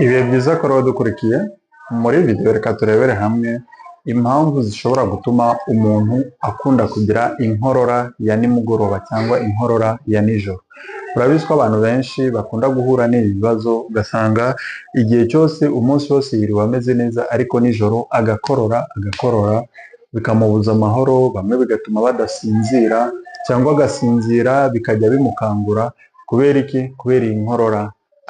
Ibihe byiza ko rero dukurikiye muri video reka turebere hamwe impamvu zishobora gutuma umuntu akunda kugira inkorora ya nimugoroba cyangwa inkorora ya nijoro. Urabizi ko abantu benshi bakunda guhura n'ibi bibazo, ugasanga igihe cyose umunsi wose yiriwe ameze neza ariko nijoro agakorora bikamubuza amahoro, bamwe bigatuma badasinzira cyangwa agasinzira bikajya bimukangura. Kubera iki? Kubera iyi nkorora.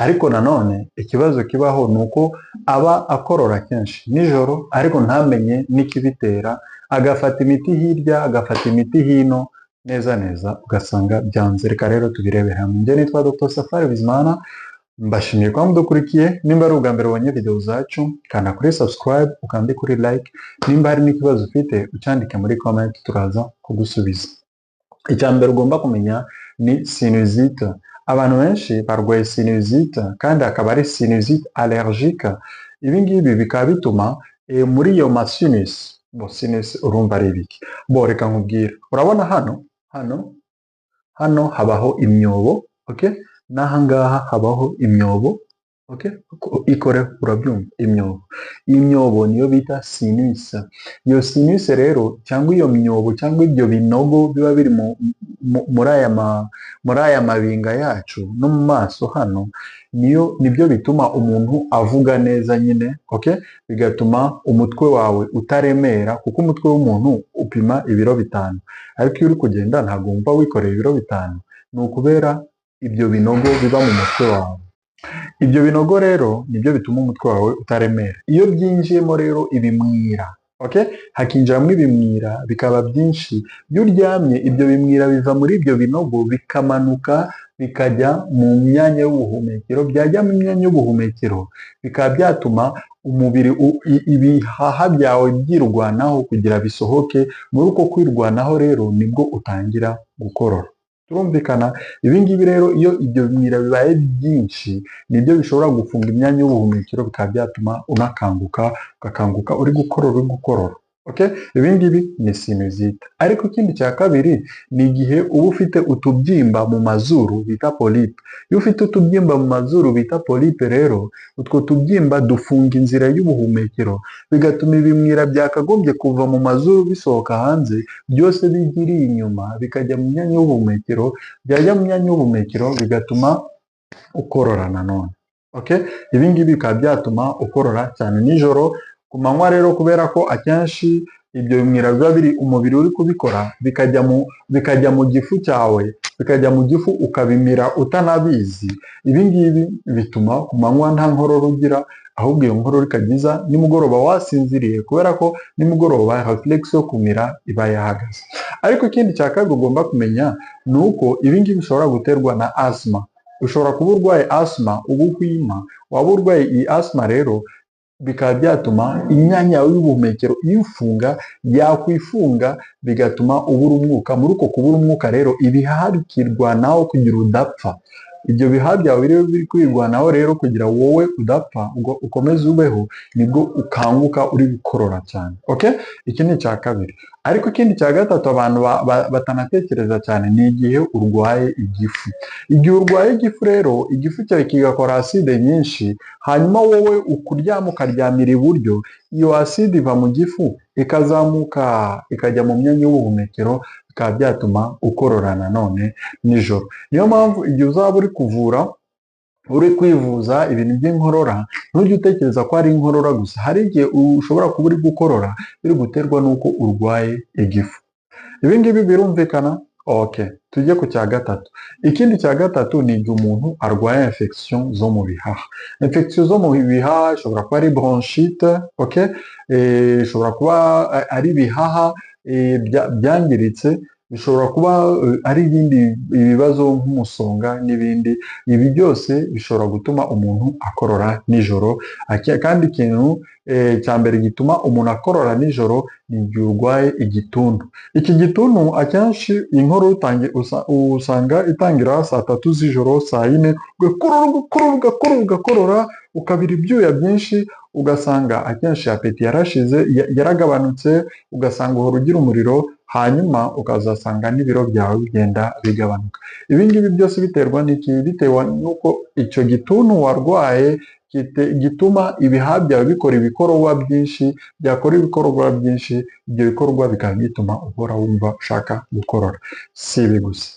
Ariko nanone ikibazo kibaho ni uko aba akorora kenshi nijoro ariko ntamenye n'ikibitera, agafata imiti hirya agafata imiti hino, neza ugasanga byanze. Reka rero tubirebere hamwe. Njye nitwa Dr. Safari Bizimana, mbashimiye kuba mudukurikiye. Nimba ari ubwa mbere ubonye video zacu, kanda kuri subscribe, ukande kuri like. Nimba hari n'ikibazo ufite ucyandike muri comment, turaza kugusubiza. Icya mbere ugomba kumenya ni sinusite. Abantu benshi barwaye sinusite kandi akaba ari sinusite allergique. Ibi ngibi bikaba bituma muri iyo masinus, sinus urumva ari ibiki? Reka nkubwire. Urabona hano habaho imyobo, okay? N'aha ngaha habaho imyobo, okay? Ikore urabyumva imyobo. Imyobo niyo bita sinus. Iyo sinus rero cyangwa iyo myobo cyangwa ibyo binogo biba biri muri aya mabinga yacu no mu maso hano, nibyo bituma umuntu avuga neza nyine, okay? Bigatuma umutwe wawe utaremera, kuko umutwe w'umuntu upima ibiro 5, ariko iyo uri kugenda ntabwo wumva wikoreye ibiro 5. Ni ukubera ibyo binogo biba mu mutwe wawe. Ibyo binogo rero nibyo bituma umutwe wawe utaremera. Iyo byinjiyemo rero ibimwira, okay? Hakinjiramo ibimwira bikaba byinshi. Iyo uryamye ibyo bimwira biva muri ibyo binogo bikamanuka bikajya mu myanya y'ubuhumekero. Byajya mu myanya y'ubuhumekero bikaba byatuma umubiri ibihaha byawe byirwanaho kugira bisohoke. Muri uko kwirwanaho rero nibwo utangira gukorora. Turumvikana? Ibi ngibi rero iyo ibyo bimwira bibaye byinshi nibyo bishobora gufunga imyanya y'ubuhumekero, bikaba byatuma ugakanguka uri gukorora, okay? Ibi ngibi ni sinusite. Ariko ikindi cya kabiri ni igihe uba ufite utubyimba mu mazuru bita polype. Iyo ufite utubyimba mu mazuru bita polype rero, utwo tubyimba dufunga inzira y'ubuhumekero, bigatuma ibimwira byakagombye kuva mu mazuru bisohoka hanze byose bigiriye inyuma bikajya mu myanya y'ubuhumekero. Byajya mu myanya y'ubuhumekero bigatuma ukorora nanone, okay? Ibi ngibi bikaba byatuma ukorora cyane nijoro. Ku manywa rero kubera ko akenshi ibyo bimwira biba biri umubiri uri kubikora, bikajya mu gifu cyawe, bikajya mu gifu ukabimira utanabizi. Ibi ngibi bituma ku manywa nta nkorora ugira, ahubwo iyo nkorora ikagiza nimugoroba wasinziriye, kubera ko nimugoroba reflex yo kumira iba yahagaze. Ariko ikindi cya kabiri ugomba kumenya ni uko ibi ngibi bishobora guterwa na asthma. Ushobora kuba urwaye asthma ubuhwima. Waba urwaye iyi asthma rero bikaba byatuma imyanya yawe y'ubuhumekero ifunga, yakwifunga bigatuma ubura umwuka. Muri uko kubura umwuka rero ibihaha bikirwanaho kugira udapfa. Ibyo bihaha byawe rero biri kwirwanaho rero kugira wowe udapfa, ngo ukomeze ubeho, nibwo ukanguka uri gukorora cyane, okay? Iki ni icya kabiri. Ariko ikindi cya gatatu abantu batanatekereza cyane ni igihe urwaye igifu. Igihe urwaye igifu rero, igifu cyawe kigakora acide nyinshi, hanyuma wowe ukuryama ukaryamira iburyo, iyo acide iva mu gifu ikazamuka ikajya mu myanya y'ubuhumekero, bikaba byatuma ukorora nanone nijoro. Niyo mpamvu igihe uzaba uri kwivuza ibintu by'inkorora, ntujye utekereza ko ari inkorora gusa. Hari igihe ushobora kuba uri gukorora biri guterwa n'uko urwaye igifu. Ibi ngibi birumvikana? Okay. Tujye ku cya gatatu. Ikindi cya gatatu ni igihe umuntu arwaye infection zo mu bihaha. Infection zo mu bihaha ishobora kuba ari bronchite, okay? Ishobora kuba ari ibihaha byangiritse, bishobora kuba ari ibindi ibibazo nk'umusonga n'ibindi. Ibi byose bishobora gutuma umuntu akorora nijoro. Kandi ikintu cya mbere gituma umuntu akorora nijoro ni igihe urwaye igituntu. Iki gituntu akenshi inkorora usanga itangira saa 3 z'ijoro, saa 4 ugakorora ukabira ibyuya byinshi, ugasanga akenshi apeti yarashize, yaragabanutse, ugasanga uhora ugira umuriro, hanyuma ukazasanga n'ibiro byawe bigenda bigabanuka. Ibi ngibi byose biterwa n'iki? Bitewe n'uko icyo gituntu warwaye gituma ibihaha byawe bikora ibikorwa byinshi, byakora ibikorwa byinshi, ibyo bikorwa bikaba bituma uhora wumva ushaka gukorora. Si ibi gusa,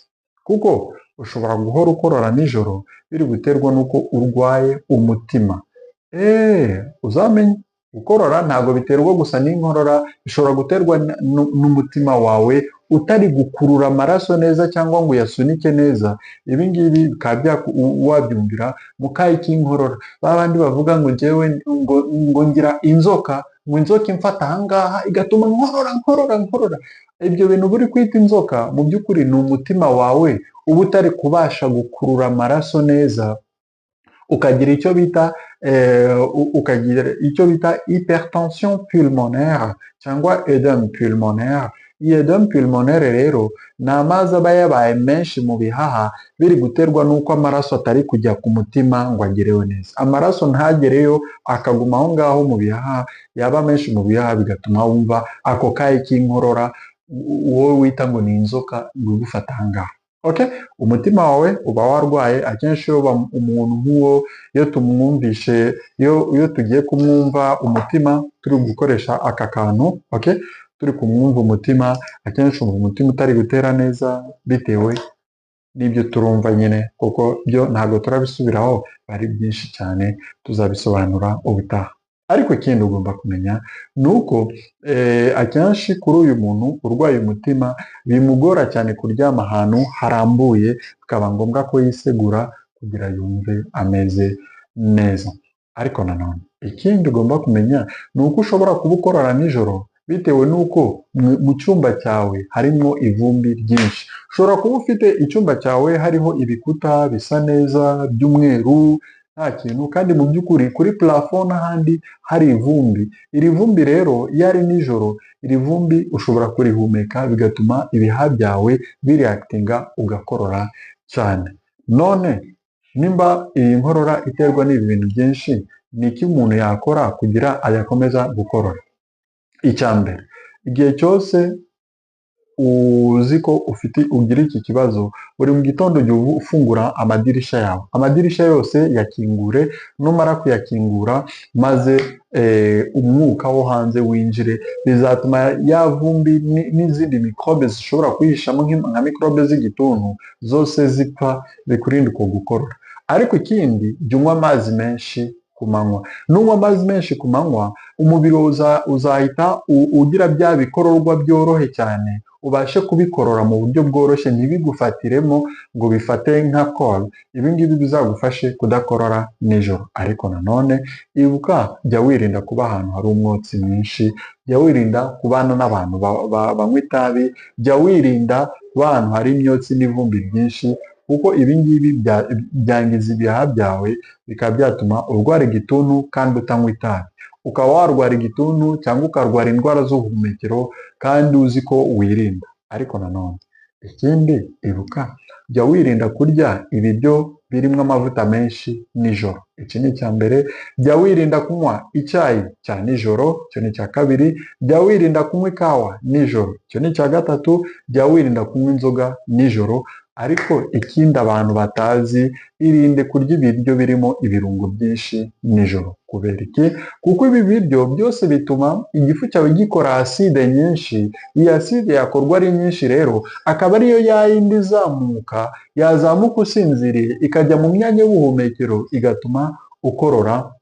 kuko ushobora guhora ukorora nijoro biri guterwa n'uko urwaye umutima. Uzamenye gukorora ntabwo biterwa gusa n'inkorora, bishobora guterwa n'umutima wawe utari gukurura amaraso neza cyangwa ngo uyasunike neza. Ibi ngibi bikaba wabyumvira mu kayi k'inkorora. Ba bandi bavuga ngo njyewe ngo ngira inzoka, ngo inzoka imfata ahangaha igatuma nkorora. Ibyo bintu buri kwita inzoka mu by'ukuri ni umutima wawe uba utari kubasha gukurura amaraso neza, ukagira icyo bita hypertension pulmonaire cyangwa edème pulmonaire. Iyi edème pulmonaire rero ni amazi aba yabaye menshi mu bihaha biri guterwa n'uko amaraso atari kujya ku mutima ngo agerewe neza. Amaraso ntagereyo, akaguma aho ngaho mu bihaha, yaba menshi mu bihaha bigatuma wumva ako kayi k'inkorora wowe wita ngo ni inzoka igufata ahangaha. Umutima wawe uba warwaye. Akenshi iyo umuntu nk'uwo iyo tumwumvishe, iyo tugiye kumwumva umutima turi gukoresha aka kantu, turi kumwumva umutima, akenshi umutima utari gutera neza bitewe n'ibyo turumva nyine, kuko byo ntabwo turabisubiraho, bari byinshi cyane tuzabisobanura ubutaha. Ariko ikindi ugomba kumenya ni uko akenshi kuri uyu muntu urwaye umutima bimugora cyane kuryama ahantu harambuye, bikaba ngombwa ko yisegura kugira yumve ameze neza. Ariko nanone ikindi ugomba kumenya ni uko ushobora kuba ukorora nijoro bitewe n'uko mu cyumba cyawe harimo ivumbi ryinshi. Ushobora kuba ufite icyumba cyawe hariho ibikuta bisa neza by'umweru nta kintu, kandi mu by'ukuri kuri plafo n'ahandi hari ivumbi. Iri vumbi rero iyo ari nijoro, iri vumbi ushobora kurihumeka bigatuma ibihaha byawe bireactinga ugakorora cyane. None nimba iyi nkorora iterwa n'ibi bintu byinshi, ni iki umuntu yakora kugira adakomeza gukorora? Icya mbere, igihe cyose uzi ko ugira iki kibazo, buri mu gitondo jya ufungura amadirishya yawe. Amadirishya yose yakingure, numara kuyakingura maze umwuka wo hanze winjire, bizatuma ya vumbi n'izindi mikorobe zishobora kwihishamo nka mikorobe z'igituntu zose zipfa, bikurinde uko gukorora. Ariko ikindi, jya unywa amazi menshi ku manywa. Nunywa amazi menshi ku manywa, umubiri uzahita ugira bya bikororwa byorohe cyane, ubashe kubikorora mu buryo bworoshye, ntibigufatiremo ngo bifate nka cold. Ibi ngibi bizagufashe kudakorora nijoro. Ariko nanone ibuka, jya wirinda kuba ahantu hari umwotsi mwinshi, jya wirinda kubana n'abantu banywa itabi, jya wirinda kuba ahantu hari imyotsi n'ivumbi byinshi, kuko ibi ngibi byangiza ibihaha byawe, bikaba byatuma urwara igituntu kandi utanywa itabi. Ukaba warwara igituntu cyangwa ukarwara indwara z'ubuhumekero kandi uzi ko wirinda. Ariko nanone ikindi, ibuka, jya wirinda kurya ibiryo birimo amavuta menshi nijoro. Iki ni icya mbere. Jya wirinda kunywa icyayi cya nijoro, icyo ni icya kabiri. Jya wirinda kunywa ikawa nijoro, icyo ni icya gatatu. Jya wirinda kunywa inzoga nijoro. Ariko ikindi abantu batazi, irinde kurya ibiryo birimo ibirungo byinshi nijoro. Kubera iki? Kuko ibi biryo byose bituma igifu cyawe gikora acide nyinshi. Iyi acide yakorwa ari nyinshi rero, akaba ariyo yayindi yazamuka usinziriye, ikajya mu myanya y'ubuhumekero, igatuma ukorora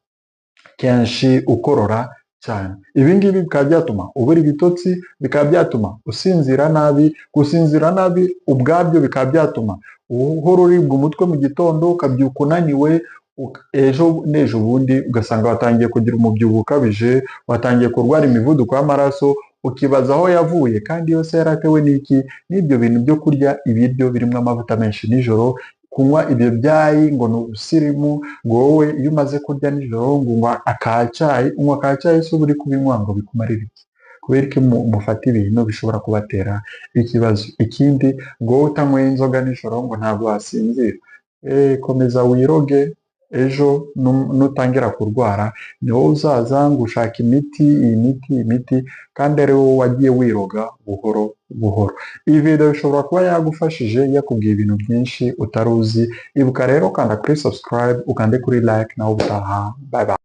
kenshi, ukorora cyane. Ibi ngibi bikaba byatuma ubura ibitotsi, bikaba byatuma usinzira nabi. Gusinzira nabi ubwabyo bikaba byatuma uhora uribwa umutwe mu gitondo, ukabyuka unaniwe, ejo n'ejo bundi ugasanga watangiye kugira umubyibuho ukabije, watangiye kurwara imivuduko y'amaraso, ukibaza aho yavuye, kandi yose yaratewe n'iki? N'ibyo bintu byo kurya ibiryo birimo amavuta menshi nijoro. Kunywa ibyo byayi ngo ni ubusirimu, ngo wowe iyo umaze kurya nijoro ngo unywa akacyayi, se uba uri kubinywa ngo bikumarire iki? Kubera ko mufata ibintu bishobora kubatera ikibazo. Ikindi, ngo wowe utanyweye inzoga nijoro ngo ntabwo wasinzira. Komeza wiroge, ejo nutangira kurwara ni wowe uzaza ngo ushaka imiti kandi ari wowe wagiye wiroga buhoro buhoro. Iyi video ishobora kuba yagufashije yakubwiye ibintu byinshi utari uzi. Ibuka rero kanda kuri subscribe ukande kuri like nawe utaha. Bye bye.